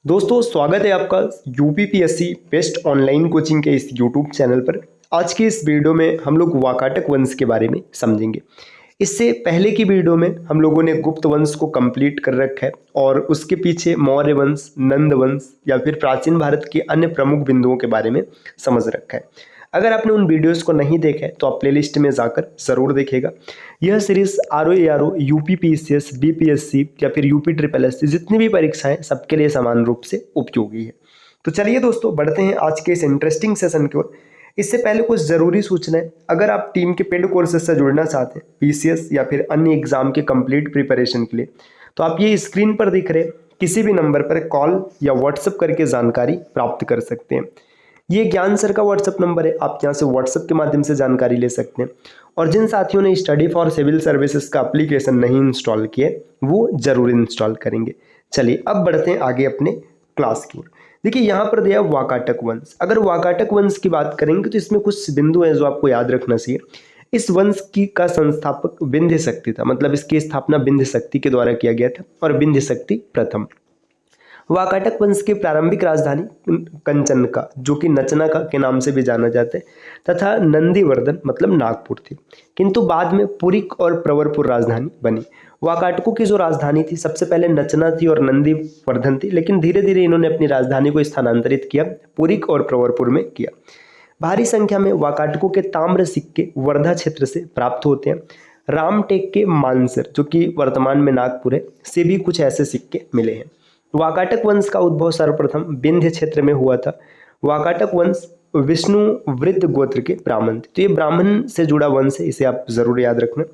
दोस्तों स्वागत है आपका यूपीपीएससी बेस्ट ऑनलाइन कोचिंग के इस यूट्यूब चैनल पर। आज की इस वीडियो में हम लोग वाकाटक वंश के बारे में समझेंगे। इससे पहले की वीडियो में हम लोगों ने गुप्त वंश को कंप्लीट कर रखा है और उसके पीछे मौर्य वंश, नंद वंश या फिर प्राचीन भारत के अन्य प्रमुख बिंदुओं के बारे में समझ रखा है। अगर आपने उन वीडियोस को नहीं देखा है तो आप प्लेलिस्ट में जाकर ज़रूर देखिएगा। यह सीरीज आरओ यूपीपीसीएस, बीपीएससी या फिर यूपी ट्रिपल एस जितनी भी परीक्षाएं सबके लिए समान रूप से उपयोगी है। तो चलिए दोस्तों बढ़ते हैं आज के इस इंटरेस्टिंग सेशन की ओर। इससे पहले कुछ ज़रूरी सूचनाएं। अगर आप टीम के पेड कोर्सेज से जुड़ना चाहते हैं पीसीएस या फिर अन्य एग्जाम के कंप्लीट प्रिपरेशन के लिए, तो आप ये स्क्रीन पर दिख रहे किसी भी नंबर पर कॉल या व्हाट्सएप करके जानकारी प्राप्त कर सकते हैं। ये ज्ञान सर का व्हाट्सएप नंबर है, आप यहाँ से व्हाट्सएप के माध्यम से जानकारी ले सकते हैं। और जिन साथियों ने स्टडी फॉर सिविल सर्विसेज का एप्लीकेशन नहीं इंस्टॉल किए वो जरूर इंस्टॉल करेंगे। चलिए अब बढ़ते हैं आगे अपने क्लास की ओर। देखिए यहाँ पर दिया वाकाटक वंश। अगर वाकाटक वंश की बात करेंगे तो इसमें कुछ बिंदु हैं जो आपको याद रखना चाहिए। इस वंश की का संस्थापक विंध्य शक्ति था, मतलब इसकी स्थापना विंध्य शक्ति के द्वारा किया गया था और विंध्य शक्ति प्रथम। वाकाटक वंश की प्रारंभिक राजधानी कंचनका, जो कि नचना के नाम से भी जाना जाता है, तथा नंदीवर्धन मतलब नागपुर थी, किंतु बाद में पुरिक और प्रवरपुर राजधानी बनी। वाकाटकों की जो राजधानी थी सबसे पहले नचना थी और नंदीवर्धन थी, लेकिन धीरे धीरे इन्होंने अपनी राजधानी को स्थानांतरित किया, पुरिक और प्रवरपुर में किया। भारी संख्या में वाकाटकों के ताम्र सिक्के वर्धा क्षेत्र से प्राप्त होते हैं। रामटेक के मानसर, जो कि वर्तमान में नागपुर है, से भी कुछ ऐसे सिक्के मिले हैं। वाकाटक वंश का उद्भव सर्वप्रथम विंध्य क्षेत्र में हुआ था। वाकाटक वंश विष्णु वृद्ध गोत्र के ब्राह्मण थे, तो ये ब्राह्मण से जुड़ा वंश है, इसे आप जरूर याद रखना।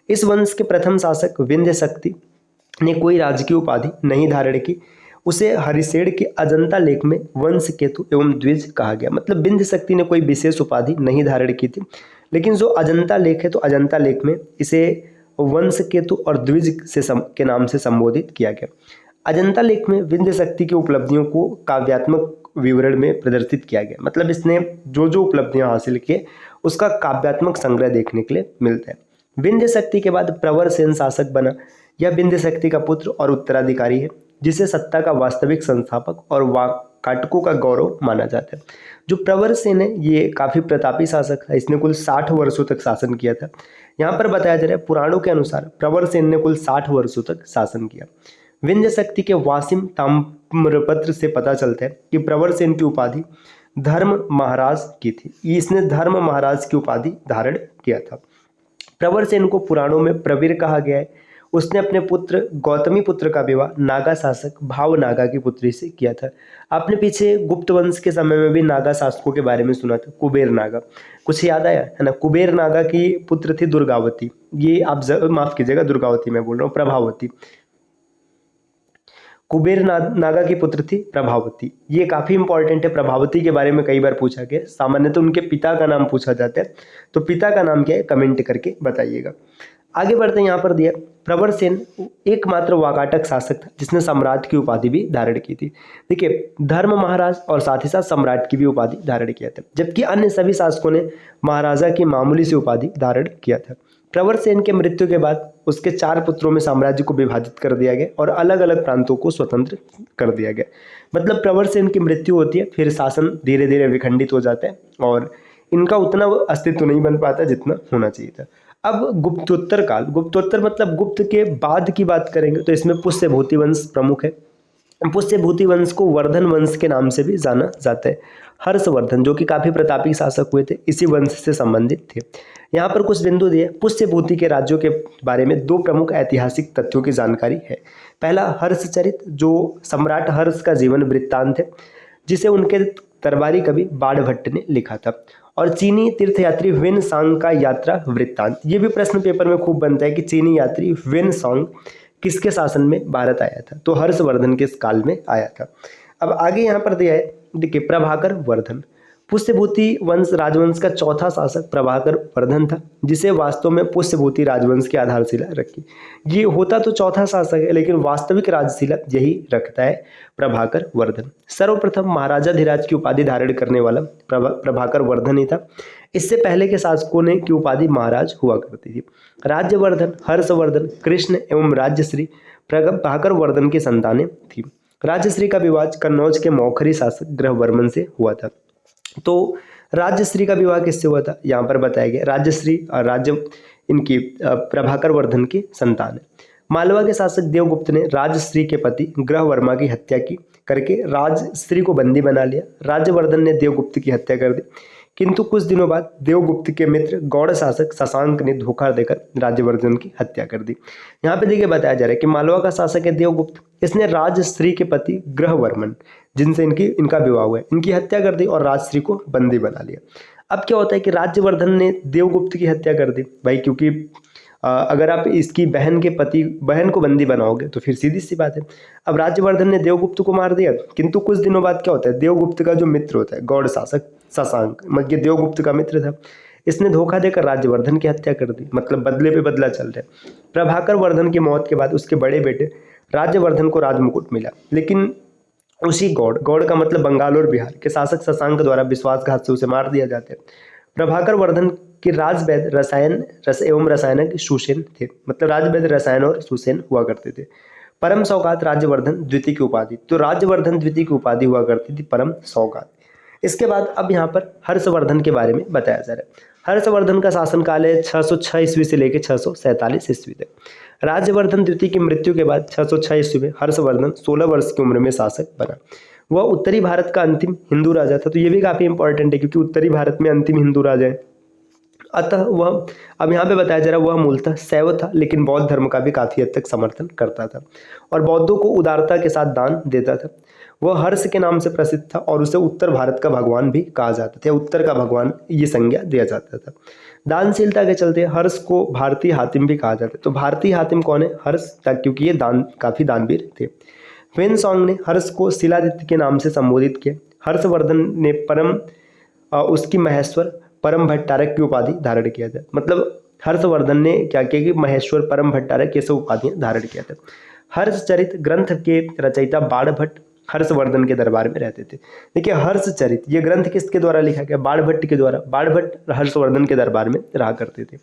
इस वंश के प्रथम शासक विंध्य शक्ति ने कोई राजकीय उपाधि नहीं धारण की। उसे हरिशेड़ के अजंता लेख में वंश केतु एवं द्विज कहा गया। मतलब विंध्य शक्ति ने कोई विशेष उपाधि नहीं धारण की थी, लेकिन जो अजंता लेख है तो अजंता लेख में इसे वंश केतु और द्विज के नाम से संबोधित किया गया। अजंता लेख में विंध्य शक्ति की उपलब्धियों को काव्यात्मक विवरण में प्रदर्शित किया गया। मतलब इसने जो जो उपलब्धियां हासिल की उसका काव्यात्मक संग्रह देखने के लिए मिलता है। विंध्य शक्ति के बाद प्रवर सेन शासक बना। यह विंध्य शक्ति का पुत्र और उत्तराधिकारी है, जिसे सत्ता का वास्तविक संस्थापक और वाकाटकों का गौरव माना जाता है। जो प्रवर सेन है ये काफी प्रतापी शासक था, इसने कुल 60 वर्षों तक शासन किया था। यहाँ पर बताया जा रहा है पुराणों के अनुसार प्रवर सेन ने कुल 60 वर्षों तक शासन किया। विंध्य शक्ति के वासिम ताम्रपत्र से पता चलता है कि प्रवर सेन की उपाधि धर्म महाराज की थी। इसने धर्म महाराज की उपाधि धारण किया था। प्रवर सेन को पुराणों में प्रवीर कहा गया है। उसने अपने पुत्र गौतमी पुत्र का विवाह नागा शासक भाव नागा की पुत्री से किया था। आपने पीछे गुप्त वंश के समय में भी नागा शासकों के बारे में सुना था, कुबेर नागा, कुछ याद आया है ना। कुबेर नागा की पुत्र थी दुर्गावती। ये आप माफ कीजिएगा, दुर्गावती मैं बोल रहा हूँ, प्रभावती। कुबेर नागा की पुत्र थी प्रभावती। ये काफी इंपॉर्टेंट है, प्रभावती के बारे में कई बार पूछा गया। सामान्यतः उनके पिता का नाम पूछा जाता है, तो पिता का नाम क्या है कमेंट करके बताइएगा। आगे बढ़ते हैं। यहाँ पर दिया प्रवर सेन एकमात्र वाकाटक शासक था जिसने सम्राट की उपाधि भी धारण की थी। देखिए धर्म महाराज और साथ ही साथ सम्राट की भी उपाधि धारण किया था, जबकि अन्य सभी शासकों ने महाराजा की मामूली सी उपाधि धारण किया था। प्रवर सेन के मृत्यु के बाद उसके 4 पुत्रों में साम्राज्य को विभाजित कर दिया गया और अलग अलग प्रांतों को स्वतंत्र कर दिया गया। मतलब प्रवर सेन की मृत्यु होती है, फिर शासन धीरे धीरे विखंडित हो जाता है और इनका उतना अस्तित्व नहीं बन पाता जितना होना चाहिए था। अब गुप्तोत्तर काल, गुप्तोत्तर मतलब गुप्त के बाद की बात करेंगे तो इसमें पुष्यभूति वंश प्रमुख है। पुष्यभूति वंश को वर्धन वंश के नाम से भी जाना जाता है। हर्षवर्धन जो कि काफी प्रतापी शासक हुए थे, इसी वंश से संबंधित थे। यहाँ पर कुछ बिंदु दिए। पुष्यभूति के राज्यों के बारे में 2 प्रमुख ऐतिहासिक तथ्यों की जानकारी है। पहला हर्षचरित, जो सम्राट हर्ष का जीवन वृत्तांत है, जिसे उनके दरबारी कवि बाणभट्ट ने लिखा था। और चीनी तीर्थयात्री वेन सांग का यात्रा वृत्तांत। ये भी प्रश्न पेपर में खूब बनता है कि चीनी यात्री वेन सांग किसके शासन में भारत आया था, तो हर्षवर्धन के काल में आया था। अब आगे यहाँ पर दिया है, देखिए प्रभाकर वर्धन। पुष्यभूति वंश राजवंश का चौथा शासक प्रभाकर वर्धन था, जिसे वास्तव में पुष्यभूति राजवंश की आधारशिला रखी। ये होता तो चौथा शासक है, लेकिन वास्तविक राजशिला यही रखता है प्रभाकर वर्धन। सर्वप्रथम महाराजाधिराज की उपाधि धारण करने वाला प्रभाकर वर्धन ही था। इससे पहले के शासकों ने की उपाधि महाराज हुआ करती थी। राज्यवर्धन, हर्षवर्धन, कृष्ण एवं राज्यश्री प्रभाकर वर्धन की संतानें थी। राजश्री का विवाह कन्नौज के मौखरी शासक ग्रहवर्मन से हुआ था। तो राजश्री का विवाह किससे हुआ था, यहाँ पर बताया गया राजश्री राज्य इनकी प्रभाकर वर्धन की संतान है। मालवा के शासक देवगुप्त ने राजश्री के पति ग्रहवर्मा की हत्या की करके राजश्री को बंदी बना लिया। राज्यवर्धन ने देवगुप्त की हत्या कर दी, किंतु कुछ दिनों बाद देवगुप्त के मित्र गौड़ शासक शशांक ने धोखा देकर राज्यवर्धन की हत्या कर दी। यहाँ पे देखिए बताया जा रहा है कि मालवा का शासक है देवगुप्त, इसने राजश्री के पति ग्रहवर्मन जिनसे इनका विवाह हुआ है, इनकी हत्या कर दी और राजश्री को बंदी बना लिया। अब क्या होता है कि राज्यवर्धन ने देवगुप्त की हत्या कर दी भाई, क्योंकि अगर आप इसकी बहन को बंदी बनाओगे तो फिर सीधी सी बात है। अब राज्यवर्धन ने देवगुप्त को मार दिया, किंतु कुछ दिनों बाद क्या होता है, देवगुप्त का जो मित्र होता है गौड़ शासक शशांक, मतलब देवगुप्त का मित्र था, इसने धोखा देकर राज्यवर्धन की हत्या कर दी। मतलब बदले पे बदला चल रहा है। प्रभाकर वर्धन की मौत के बाद उसके बड़े बेटे राज्यवर्धन को राजमुकुट मिला, लेकिन उसी गौड़ का मतलब बंगाल और बिहार के शासक शशांक द्वारा विश्वासघात से उसे मार दिया जाता है। प्रभाकर वर्धन के राजवैद्य रसायनज्ञ सुसेन थे, मतलब राजवैद्य रसायन और सुसेन हुआ करते थे। परम सौगात राज्यवर्धन द्वितीय की उपाधि, तो राज्यवर्धन द्वितीय की उपाधि हुआ करती थी परम सौगात। इसके बाद अब यहाँ पर हर्षवर्धन के बारे में बताया जा रहा है। हर्षवर्धन का शासनकाल है 606 ईस्वी से लेकर 647 ईस्वी तक। राज्यवर्धन द्वितीय की मृत्यु के बाद 606 ईस्वी में हर्षवर्धन 16 वर्ष की उम्र में शासक बना। वह उत्तरी भारत का अंतिम हिंदू राजा था, तो ये भी काफी इंपॉर्टेंट है क्योंकि उत्तरी भारत में अंतिम हिंदू राजा है। अतः वह, अब यहाँ पे बताया जा रहा है, वह मूलतः शैव था, लेकिन बौद्ध धर्म का भी काफी हद तक समर्थन करता था और बौद्धों को उदारता के साथ दान देता था। वह हर्ष के नाम से प्रसिद्ध था और उसे उत्तर भारत का भगवान भी कहा जाता था, उत्तर का भगवान ये संज्ञा दिया जाता था। दानशीलता के चलते हर्ष को भारतीय हातिम भी कहा जाता है। तो भारतीय हातिम कौन है, हर्ष, क्योंकि ये काफी दानवीर थे। वेनसोंग ने हर्ष को शिलादित्य के नाम से संबोधित किया। हर्षवर्धन ने उसकी महेश्वर परम भट्टारक की उपाधि धारण किया था। मतलब हर्षवर्धन ने क्या किया कि महेश्वर परम भट्टारक ये सब उपाधियां धारण किया था। हर्षचरित ग्रंथ के रचयिता बाणभट्ट हर्षवर्धन के दरबार में रहते थे। देखिए हर्षचरित ये ग्रंथ किसके द्वारा लिखा गया, बाणभट्ट के द्वारा। बाणभट्ट हर्षवर्धन के दरबार में रहा करते थे।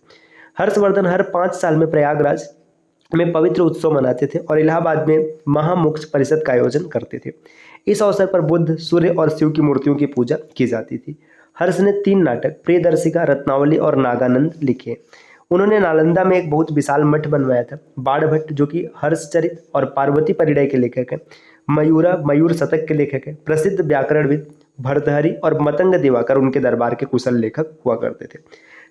हर्षवर्धन हर 5 साल में प्रयागराज में पवित्र उत्सव मनाते थे और इलाहाबाद में महामोक्ष परिषद का आयोजन करते थे। इस अवसर पर बुद्ध, सूर्य और शिव की मूर्तियों की पूजा की जाती थी। हर्ष ने 3 नाटक प्रियदर्शिका, रत्नावली और नागानंद लिखे। उन्होंने नालंदा में एक बहुत विशाल मठ बनवाया था। बाणभट्ट जो कि हर्षचरित और पार्वती परिणय के लेखक हैं, मयूर शतक के लेखक हैं, प्रसिद्ध व्याकरणविद भर्तृहरि और मतंग दिवाकर उनके दरबार के कुशल लेखक हुआ करते थे।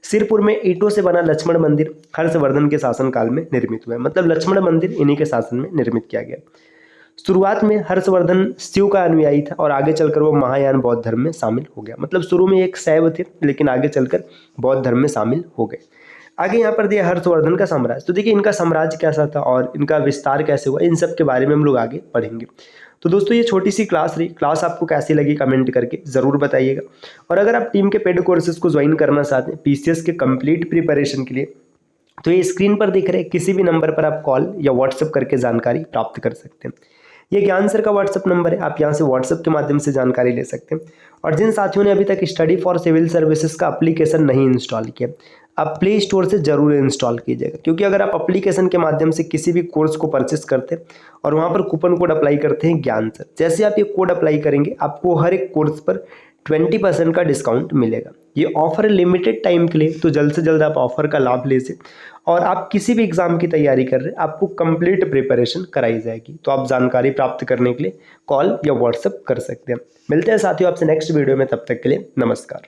सिरपुर में ईंटों से बना लक्ष्मण मंदिर हर्षवर्धन के शासनकाल में निर्मित हुआ है। मतलब लक्ष्मण मंदिर इन्हीं के शासन में निर्मित किया गया। शुरुआत में हर्षवर्धन शिव का अनुयायी था और आगे चलकर वो महायान बौद्ध धर्म में शामिल हो गया। मतलब शुरू में एक शैव थे, लेकिन आगे चलकर बौद्ध धर्म में शामिल हो गए। आगे यहाँ पर दिया हर्षवर्धन का साम्राज्य। तो देखिए इनका साम्राज्य कैसा था और इनका विस्तार कैसे हुआ, इन सब के बारे में हम लोग आगे पढ़ेंगे। तो दोस्तों ये छोटी सी क्लास रही। क्लास आपको कैसी लगी कमेंट करके ज़रूर बताइएगा। और अगर आप टीम के पेड कोर्सेज को ज्वाइन करना चाहते हैं पीसीएस के कंप्लीट प्रिपरेशन के लिए, तो ये स्क्रीन पर दिख रहे किसी भी नंबर पर आप कॉल या व्हाट्सएप करके जानकारी प्राप्त कर सकते हैं। ये ज्ञान सर का व्हाट्सएप नंबर है, आप यहाँ से व्हाट्सएप के माध्यम से जानकारी ले सकते हैं। और जिन साथियों ने अभी तक स्टडी फॉर सिविल सर्विसेज का एप्लीकेशन नहीं इंस्टॉल किया, आप प्ले स्टोर से जरूर इंस्टॉल कीजिएगा, क्योंकि अगर आप एप्लीकेशन के माध्यम से किसी भी कोर्स को परचेस करते हैं और वहाँ पर कूपन कोड अप्लाई करते हैं ज्ञान सर, जैसे आप ये कोड अप्लाई करेंगे आपको हर एक कोर्स पर 20% का डिस्काउंट मिलेगा। ये ऑफर है लिमिटेड टाइम के लिए, तो जल्द से जल्द आप ऑफर का लाभ लीजिए। और आप किसी भी एग्जाम की तैयारी कर रहे हैं, आपको कंप्लीट प्रिपरेशन कराई जाएगी, तो आप जानकारी प्राप्त करने के लिए कॉल या व्हाट्सएप कर सकते हैं। मिलते हैं साथियों आपसे नेक्स्ट वीडियो में, तब तक के लिए नमस्कार।